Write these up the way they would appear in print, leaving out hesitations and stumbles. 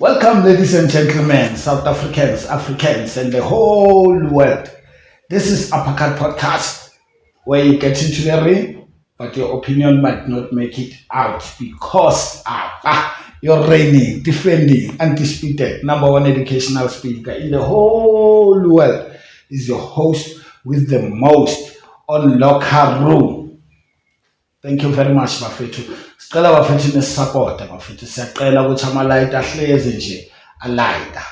Welcome, ladies and gentlemen, South Africans, Africans, and the whole world. This is Uppercut Podcast, where you get into the ring, but your opinion might not make it out because you're reigning, defending, undisputed, number one educational speaker in the whole world is your host with the most on Locker Room. Thank you very much, bafethu. Sicela bafethu nesisupport bafethu. Siyacela ukuthi ama-light ahlezi nje alighter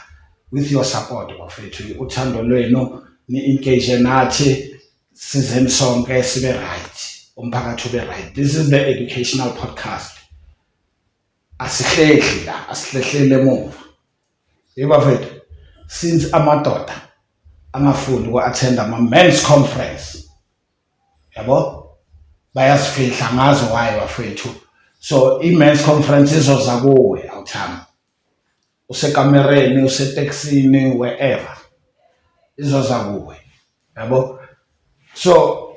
with your support bafethu. Uthando lwenu ni-engage nathi sizeni sonke sibe right. Umphakathi ube right. This is the educational podcast. Asihlehli la, asihlehlele emuva. Bafethu, since amadoda angafuni uku-attend ama-men's conference. Yabo? Bayasifihla ngazo waye bafethu. So i-men's conference izoza kuwe awuthami. Usekamereni, useteksini, wherever. Izoza kuwe. Yabo? So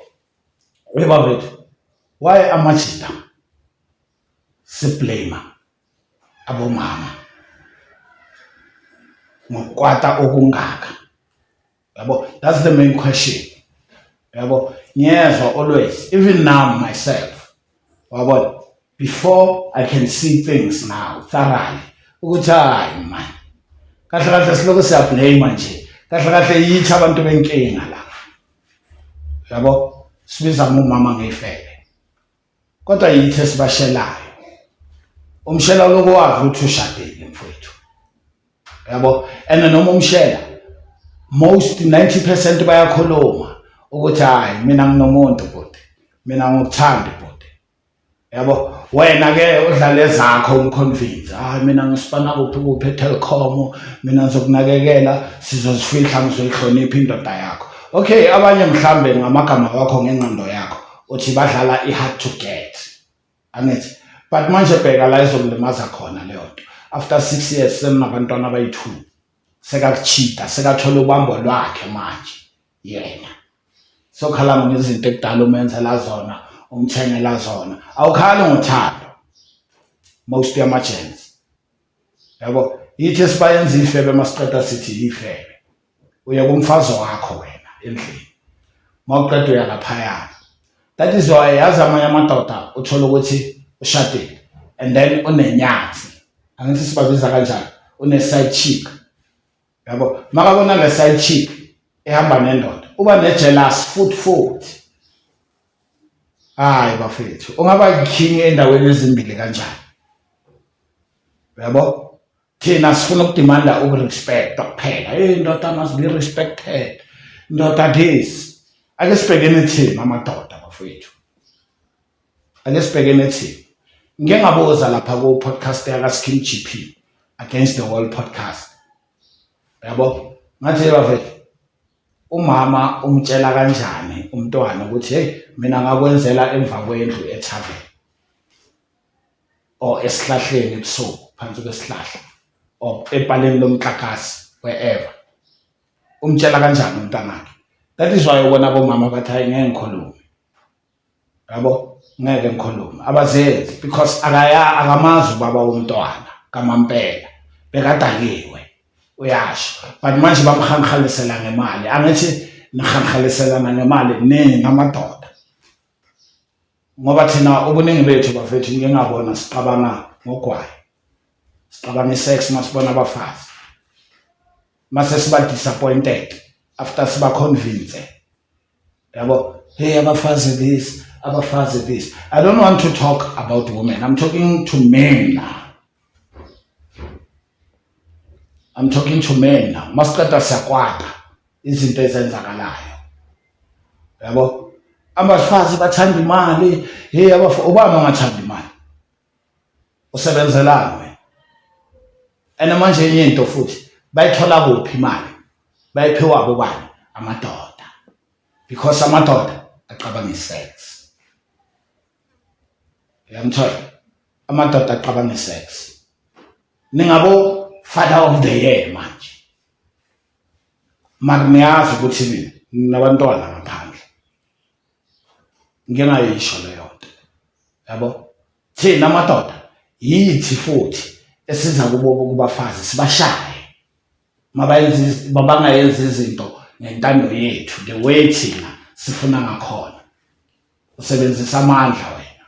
bafethu, why amajita siblame abomama ngokwata okungaka? Yabo? That's the main question. Yabo? Yes, always, even now myself, before I can see things now thoroughly, ukuthi man, kahle siloko siyablame nje, kahle yithi abantu benkinga la. Yabo? Sibiza umama ngefele. Kodwa yithi esibashelayo. Umshela lokho wazi ukuthi ushadile mfowethu. Yabo? And noma umshela, most 90% bayakhuluma ukuthi mina nginomuntu bhuti, mina ngikuthanda bhuti. Yabo? Wena ke udlale zakho umconvince. Mina ngisipana kuphi eTelkom, mina ngizokunakekela, sizozifihla ngizoyihlonipha indoda yakho. Okay, abanye mhlambe ngamagama wakho ngengqondo yakho uthi badlala i-hard to get. Angithi, but manje bheka la izokulimaza khona leyo nto. After 6 years senabantwana abayi2. Sekakuchita, sekathola ubambo lwakhe manje. Yena. So khala ngezinto ekudala umenzela zona, umthengela zona. Awukhali ngothando. Most yama-gens. Yabo, yithi sibayenza ifebe masiqeda sithi ifebe. Uya kumfazi wakho wena endlini. Mawuqeda uya laphaya. That is why yazi amanye amadoda uthola ukuthi ushadile and then unenyathi. Angithi sibabiza kanjani? Une-side chick. Yabo, makabona le side chick ehamba nendoda, uba ne-jealous futhi. Bafethu, ungaba king endaweni ezimbili kanjani? Yabo? Thina sifuna ukudimanda ukurespect kuphela. Indoda must be respected. Indoda this. Ake sibhekene thina amadoda bafethu. Ake sibhekene thina. Ngike ngabuza lapha ku podcast yaka Skin GP against the whole podcast. Yabo? Ngathi bafethu, umama umtshela kanjani umntwana ukuthi hey mina ngakwenzela emva kwendlu ethaveni or esihlahleni ebusuku phansi kwesihlahla or epaleni lomxhakasi wherever, umtshela kanjani umntanakhe? That is why ubona bomama bathi ngeke ngikhulume. Yabo? Ngeke ngikhulume abazenzi because akamazi ubaba womntwana kamampela bekadakiwe. Uyasho, but manje bamkhankhalisela ngemali. Angithi nikhankhaliselana ngemali ningi amadoda. Ngoba thina ubuningi bethu bafethu ngeke ngabona siqabanga ngogwayi. Siqabanga isex masibona abafazi. Mase siba disappointed after siba convince. Yabo, hey abafazi this, abafazi this. I don't want to talk about women. I'm talking to men now. I'm talking to men now. Masiqeda siyakwata izinto ezenzakalayo. Yabo? Abafazi bathanda imali. Hey ubani ongathanda imali? Usebenzelana wena. And manje enye into futhi bayithola kuphi imali? Bayiphiwa bobani? Amadoda. Because amadoda aqabanga isex. Yamthola. Amadoda aqabanga isex. Ningabo Father of the Year manje. Magniyazi ukuthi mina nabantwana ngaphandle. Ngeke ngayisho leyo nto. Yabo? Thina amadoda yithi futhi esiza kubafazi sibashaye mabangayenza izinto ngentando yethu the way thina sifuna ngakhona usebenzisa amandla wena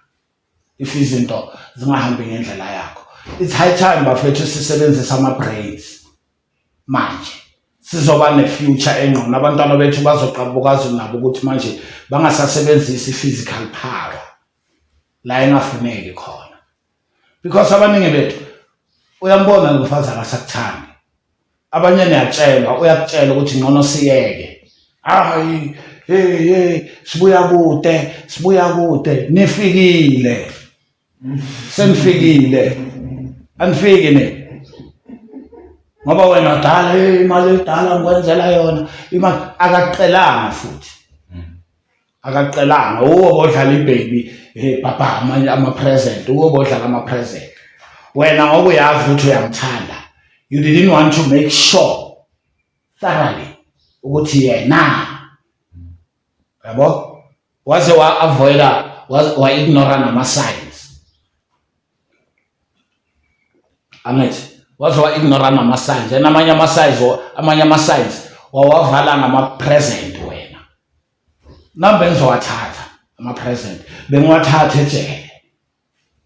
if izinto zingahambi ngendlela yakho. It's high time bafethu sisebenzisa ama-brains manje sizoba ne-future engcono. Abantwana bethu bazoqabukazi nabo ukuthi manje bangasasebenzisi i-physical power la engafuneki khona, because abaningi bethu uyambona lo mfazi akasakuthandi. Abanye niyatshelwa uyakutshela ukuthi ngcono siyeke, hayi hey sibuya kude nifikile senifikile anifiki ne ngoba wena dala imali edala ngikwenzela yona imali akaqelanga futhi akaqelanga uwo bodlala ibaby papa manje ama-present uwo bodlala ama-present wena ngoba uyazi ukuthi uyamthanda you didn't want to make sure thoroughly ukuthi yena yabo waze wa-avoida wa-ignora nama-signs angithi waze wa-ignora nama-signs and amanye ama-signs wawavala ngama-present wena nambe ngizowathatha ama-present bengiwathatha ejele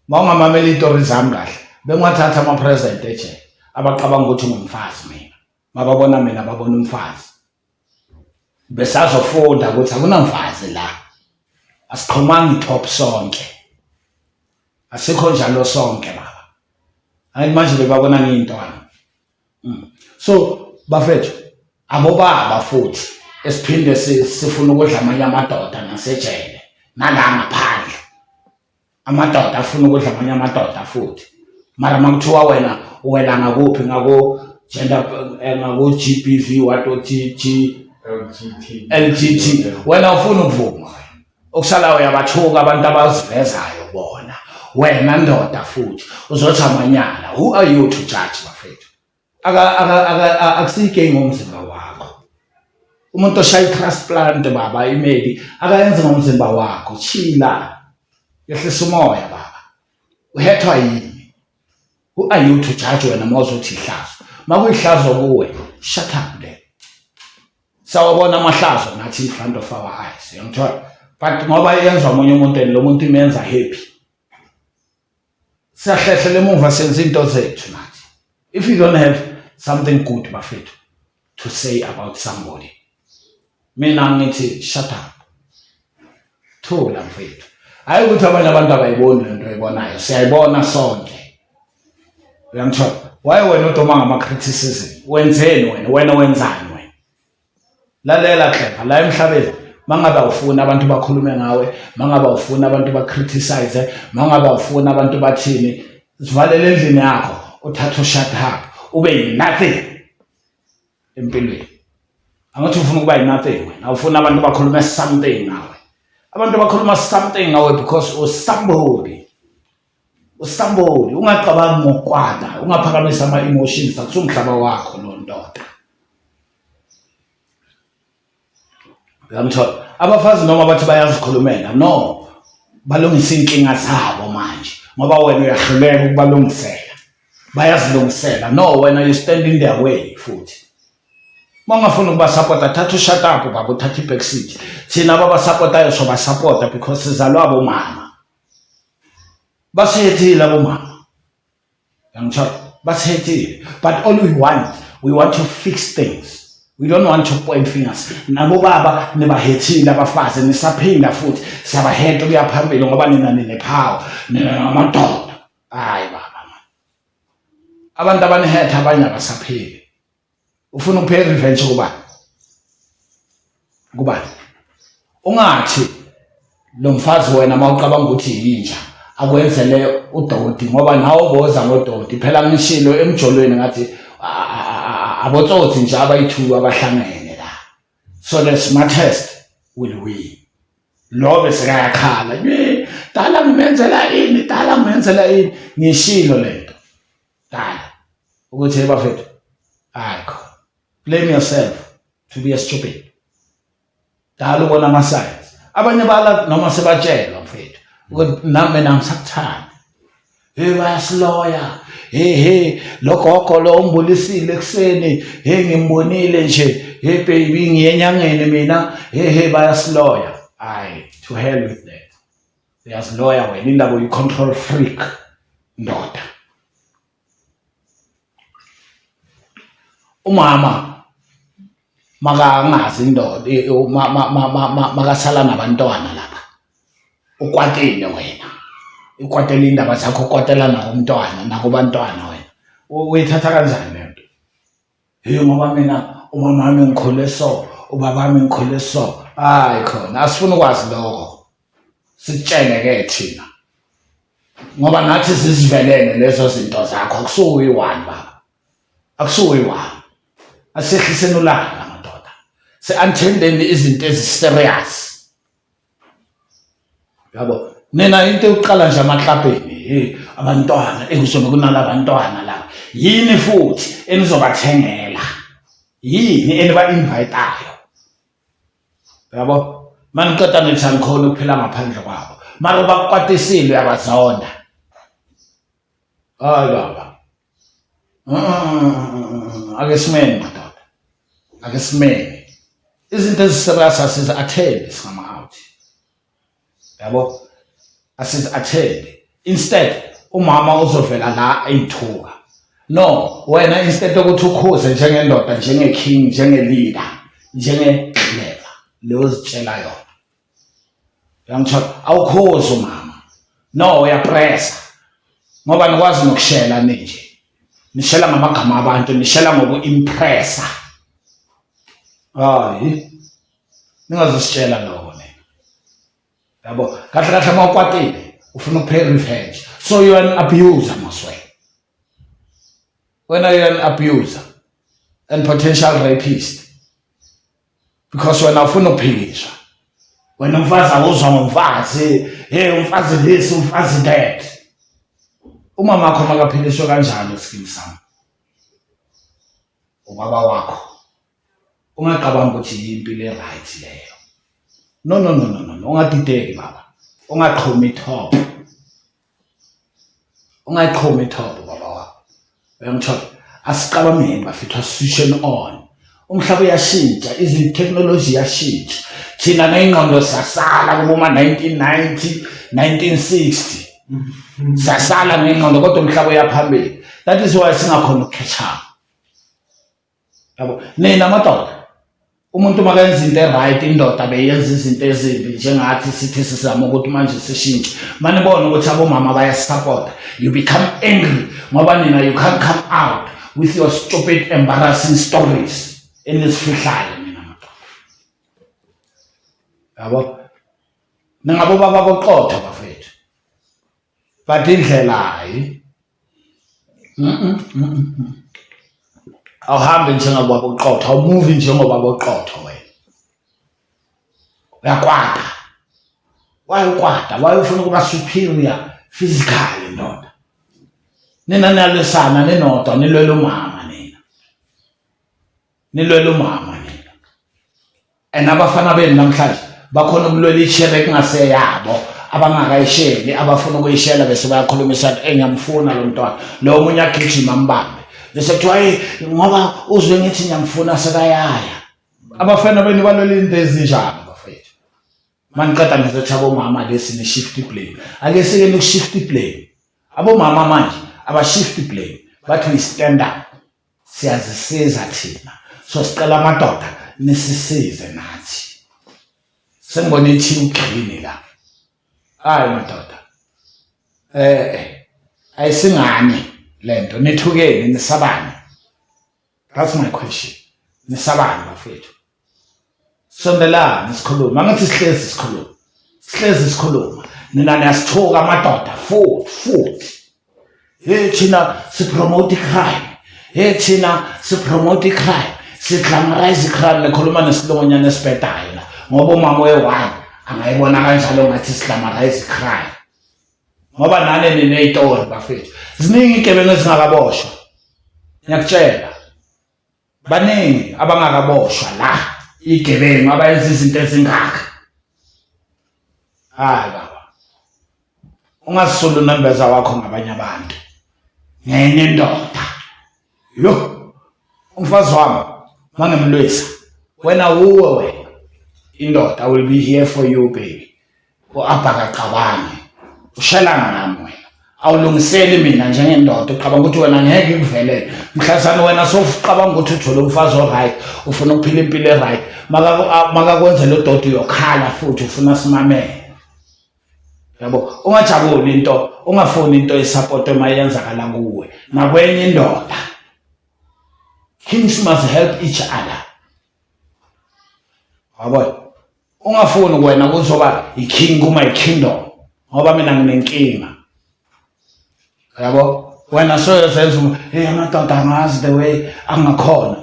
mawungamameli itori zami kahle bengiwathatha ama-present ejele abaqabanga ukuthi ngumfazi mina mababona mina babona umfazi besazofunda ukuthi akunamfazi la asixhumanga i-top sonke asikho njalo sonke baba hayi manje bebabona ngiyintwana so bafethu abobaba futhi esiphinde sifuna ukudla amanye amadoda nasejele nala ngaphandle amadoda afuna ukudla amanye amadoda futhi mara makuthiwa wena uwela ngakuphi ngako-gender ngako-GBV LGT wena ufuna ukuvuma okusala uyabathuka abantu abazivezayo bona wena ndoda futhi uzothi amanyala. Who are you to judge bafethu? Akusiyike ngomzimba wakho umuntu oshaya i-transplant baba imedi akayenze ngomzimba wakho chila yehlisa umoya baba uhethwa yini? Who are you to judge wena mawuzothi ihlazo makuyihlazo kuwe shut up there. Sawabona amahlazo nathi in front of our eyes yangithola but ngoba yenza omunye umuntu lo muntu imenza happy siyahlehlela emuva senza into zethu nathi. If you don't have something good bafethu to say about somebody mina ngithi shut up thola mfethu hayi ukuthi abanye abantu abayiboni lento oyibonayo siyayibona sonke uyangithola. Why wena udoma ngama-criticism wenzeni wena wenzani wena? Lalela Clever la emhlabeni mangabe awufuna abantu bakhulume ngawe mangabe awufuna abantu ba-criticize mangabe awufuna abantu bathini sivalele endlini yakho uthatha ushut up ube yi-nothing empilweni. Angathi ufuna ukuba yi-nothing wena awufuna abantu bakhulume something ngawe. Abantu bakhuluma something ngawe because usomebody ungacabangi ngokwada ungaphakamisa ama-emotions akusumhlaba wakho lo ndoda. Uyamthola abafazi noma bathi bayazikhulumela no balungisa inkinga zabo manje ngoba wena uyahluleka ukubalungisela bayazilungisela no wena you stand in their way futhi mawungafuna ukubasapota thatha ushut up baba uthatha i-back seat thina ababasapotayo sobasapota because sizalwa abomama basihethile abomama yangithola basihethile but all we want to fix things. We don't want to point fingers. Nabo baba nibahethile abafazi nisaphinda futhi siyabahetha kuya phambili ngoba nina ninepower nina ngamadoda. Hayi baba man. Abantu abanihetha abanye abasaphili. Ufuna ukuphela revenge kubani? Ungathi lo mfazi wena mawucabanga ukuthi yinja akwenzele udoti ngoba nawo boza ngodoti phela ngishilo emjolweni ngathi abotsotsi nje abayithu abahlangene la so the smartest will win. Lo bese kayakhala dala ngimenzela ini ngishilo lento dala ukuthi bafethu ayikho blame yourself to be a stupid. Dala ubona ama-signs abanye bala noma sebatshelwa mfethu ukuthi nami ngisakuthanda bayasiloya he lo gogo lo umbulisile ekseni ngimbonile nje baby ngiyenyangene mina bayasiloya. Ayi, to hell with that. Uyasiloya wena indaba uyi control freak ndoda. Umama makangazi indoda makasala nabantwana lapha ukwatile wena ukwatela indaba zakho ukwatela nakumntwana nakubantwana wena uyithatha kanjani lento ngoba mina umama wami ngikhule so ubaba wami ngikhule so hayi khona asifuna ukwazi lokho sikutshele ke thina ngoba nathi sizivelele lezo zinto zakho akusuyi one baba akusuyi one asehliseni ulanga madoda se-attendeni izinto ezi-serious yabo nina into yokuqala nje amaklabheni abantwana kuzobe kunala bantwana la yini futhi enizobathengela yini eniba-invayitayo yabo maniqeda nithi anikhona ukuphila ngaphandle kwabo mara bakukwatisile uyabazonda hayi baba ake simene madoda ake simene izinto eziserious asizi-athende singama-out yabo asizi-athende instead umama uzovela la ey'thuka no wena instead yokuthi ukhuze njengendoda njenge-king njenge-leader njenge-clever leyo ozitshela yona uyangithola awukhuzi umama no uyapressa ngoba nikwazi nokushela ninje nishela ngamagama abantu nishela ngoku-impressa hayi ningazositshela lokho nina yabo kahle kahle uma ukwatile ufuna ukupay revenge so you're an abuser moswe wena you're an abuser and potential rapist because wena ufuna ukuphikisha wena umfazi awuzwa ngomfazi umfazi this umfazi that umama wakho makaphiliswe kanjani esikini sami ubaba wakho ungaqabanga ukuthi impilo e-right leyo no ungadideki baba ungaqhumi top baba wakho uyangithola asiqabameni bafethu asiswitchen on umhlaba uyashintsha technology iyashintsha thina ney'ngqondo sasala kuboma 1990 1960 sasala ngengqondo kodwa umhlaba uyaphambili that is why singakhona ukuketch up yabo nina madoda umuntu makayenza into e-right indoda beyenza izinto ezimbi njengathi sithi sizama ukuthi manje sishintshe manibona ukuthi abomama bayasupporta you become angry ngoba nina you can't come out with your stupid embarrassing stories enisifihlayo nina madoda yabo ningabo baba boqotho bafethu but indlela hayi awuhambe njengobaba oqotho awumuvi njengobaba oqotho wena uyakwata waye ufuna ukuba superior physically ndoda nina niyalwisana ninodwa nilwela umama nina and abafana benu namhlanje bakhona ukulwela ishere kungaseyabo abangakayisheli abafuna ukuyishela bese bayakhulumisana ngiyamfuna lo mntwana lo omunye agijima mbambe bese kuthiwa ngoba uzwe ngithi ngiyamfuna sekayaya abafana benu balwela into ezinjani bafethu maniqeda ngizothi abomama lesi ni-shift blame ake sikeni uku-shift blame abomama manje aba-shift blame bathi we-stand up siyazisiza thina so sicela amadoda nisisize nathi sengibona ithi uqini la hayi madoda ayisingani lento nithukeni nisabane that's my question nisabane bafethu sondelani sikhuluma angathi sihlezi sikhuluma nina niyasithuka amadoda futhi thina sipromote crime siglamorize crime nekhuluma nesilongonyana esibhedayo la ngoba umama we-one angayibona kanjalo ngathi siglamorize crime ngoba nane niney'tori bafethu ziningi iy'gebengu ezingakaboshwa ngiyakutshela baningi abangakaboshwa la iy'gebengu abayenza izinto ezingaka hayi baba ungazisulu nembeza wakho ngabanye abantu ngenye indoda yo umfazi wami mangemlwisa wena wena indoda I will be here for you baby uabhakaqabane ushelana nami wena awulungiseli mina njengendoda uqabanga ukuthi wena ngeke ngivelele mhlazana wena sofuqabanga ukuthi uthole umfazi oright ufuna ukuphila impilo eright makakwenze lo dodo uyokhala futhi ufuna simamele yabo ungajabuli into ungafuni into esupport emayenzakala kuwe nakwenye indoda kings must help each other yabo ungafuni wena kuzoba iking kuma ikingdom ngoba mina nginenkinga yabo wena soyenza amadoda angazi the way angakhona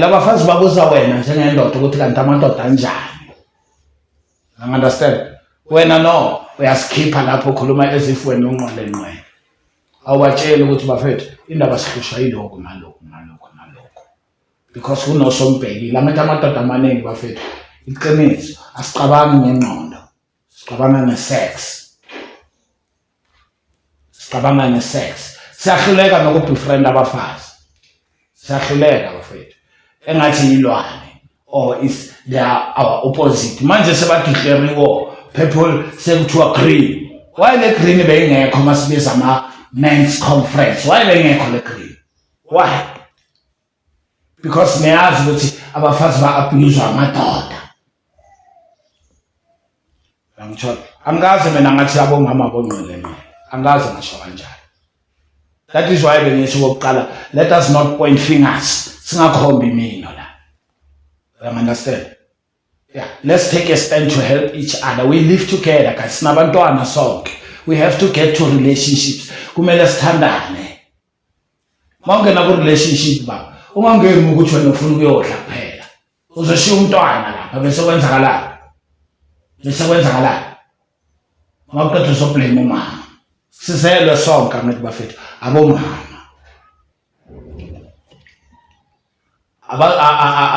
labafazi babuza wena njengendoda ukuthi kanti amadoda anjani understand wena no uyaskipha lapho ukhuluma as if wena unqolenqwe awatshela ukuthi bafethu indaba sihlusha yiloko naloko because kunosombheki lamanye amadoda amaningi bafethu iqiniso asicabangi ngengqondo sicabanga ngesex siyahluleka nokubefriend abafazi siyahluleka bafethu engathi yilwane or is they are our opposite manje sebadeclare people sekuthiwa green why le green beyingekho masibiza ama men's conference why beyingekho le green why because niyazi ukuthi abafazi ba-abuse amadoda angitsho angazi mina ngathi abomama bonqelene angazi ngisho kanjalo that is why bengisho okokuqala let us not point fingers singakhombi mina la you understand yeah let's take a stand to help each other we live together guys sinabantwana sonke we have to get to relationships kumele sithandane mawungena ku relationship ba ungangeni ukuthi wena ufuna ukuyodla kuphela uzoshiya umntwana lapha bese kwenzakalala mawuqeda uzoblame umama sizelwe sonke ngathi bafethu abomama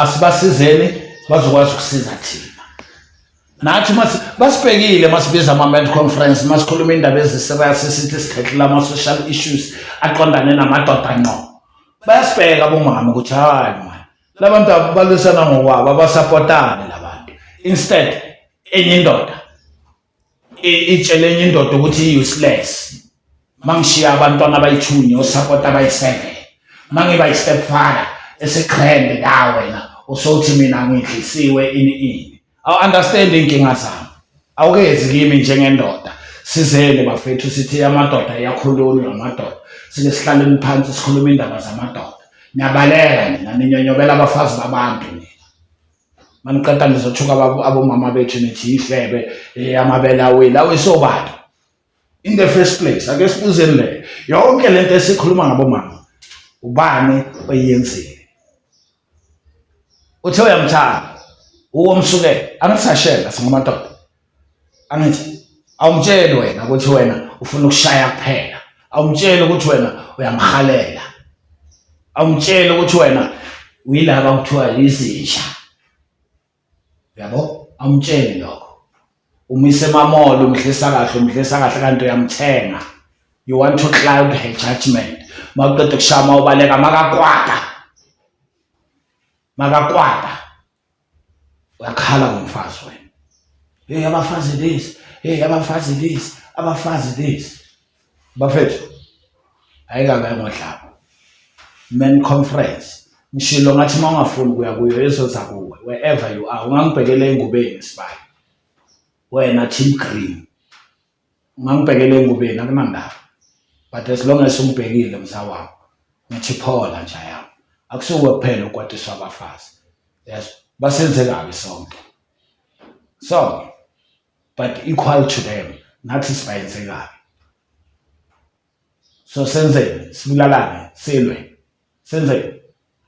asibasizeni bazokwazi ukusiza thina nathi basibhekile masibiza ama-men's conference masikhuluma indaba eziserious sithi sithethela ama-social issues aqondane namadoda ngqo bayasibheka abomama ukuthi hayi manje labantu balwisana ngokwabo abasapotane labantu instead enye indoda itshele enye indoda ukuthi useless mangishiya abantwana abayithuni osupport abayi7 mangiba i-stepfather esekrende la wena usothi mina ngidlisiwe ini awu understand inkinga zami awukezi kimi njengendoda sizele bafethu sithi amadoda iyakhulunywa amadoda sike sihlale phansi sikhuluma indaba zamadoda niyabaleka nina ninyonyobela abafazi babantu nina maniqeda ngizothuka abomama bethu nithi ifebe amabela wela wesobala in the first place ake sibuzeni le yonke lento esikhuluma ngabomama ubani oyenzile uthe uyamthanda uwomsukela angisashela singamadoda angithi awumtsheli wena ukuthi wena ufuna ukushaya kuphela awumtsheli ukuthi wena uyamhalela awumtsheli ukuthi wena uyilaba kuthiwa izisha yabo awumtsheli lokho umise emamolo umhlisa kahle kanti uyamthenga you want to cloud her judgment mawuqeda kushama ubaleka makakwata uyakhala ngomfazi wena abafazi this bafethu ayikabe ngodlabo men conference ngishilo ngathi mawungafuni kuya kuyo ezoza kuwe wherever you are ungangibhekele engubeni sibali wena team green ungangibhekele engubeni akunandaba but as long as ungibhekile mzawami ngithi phola nje yami akusuke kuphela ukwatiswa abafazi yes basenze kabi sonke but equal to them nathi sibayenze kabi so senzeni sibulalane silwe senzeni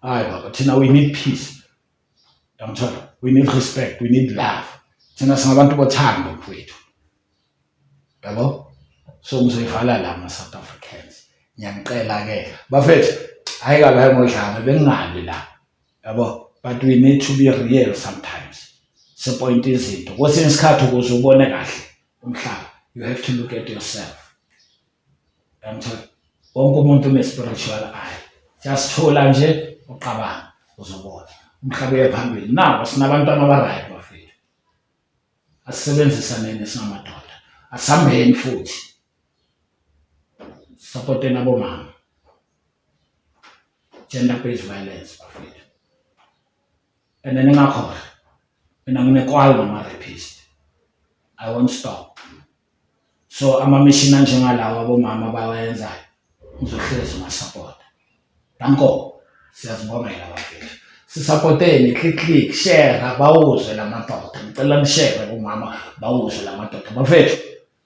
hayi baba thina we need peace yamthola we need respect we need love thina singabantu bothando mfowethu yabo so ngizoyivala la ma-South Africans ngiyanicela ke bafethu hayi kabe ngodlame bengingali la yabo but we need to be real sometimes sepoint izinto kwesinye isikhathi ukuze ubone kahle umhlaba you have to look at yourself yamthola wonke umuntu une-spiritual eye. Just thola nje uqabanga uzobona umhlaba uye phambili. Nawo sinabantwana aba-right bafethu, asisebenzisaneni singamadoda, asihambeni futhi sapoteni abomama. Gender-based violence bafethu, and then ningakhohlwa mina nginekwalo nama-rapist. I won't stop. So ama-mission anjengalawo abomama bawayenzayo ngizohlezi ngasapota. Danko, siyazibongela bafethu. Sisapoteni, click, share, bawuzwe la madoda. Ngicela nishare bomama bawuzwe la madoda. Bafethu,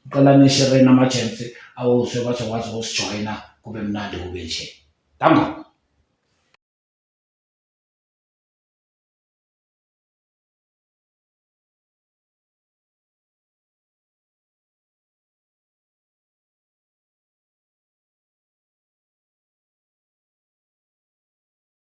ngicela nishere nama-agency awuzwe bazokwazi ukusijoyina kube mnandi kube nje. Danko.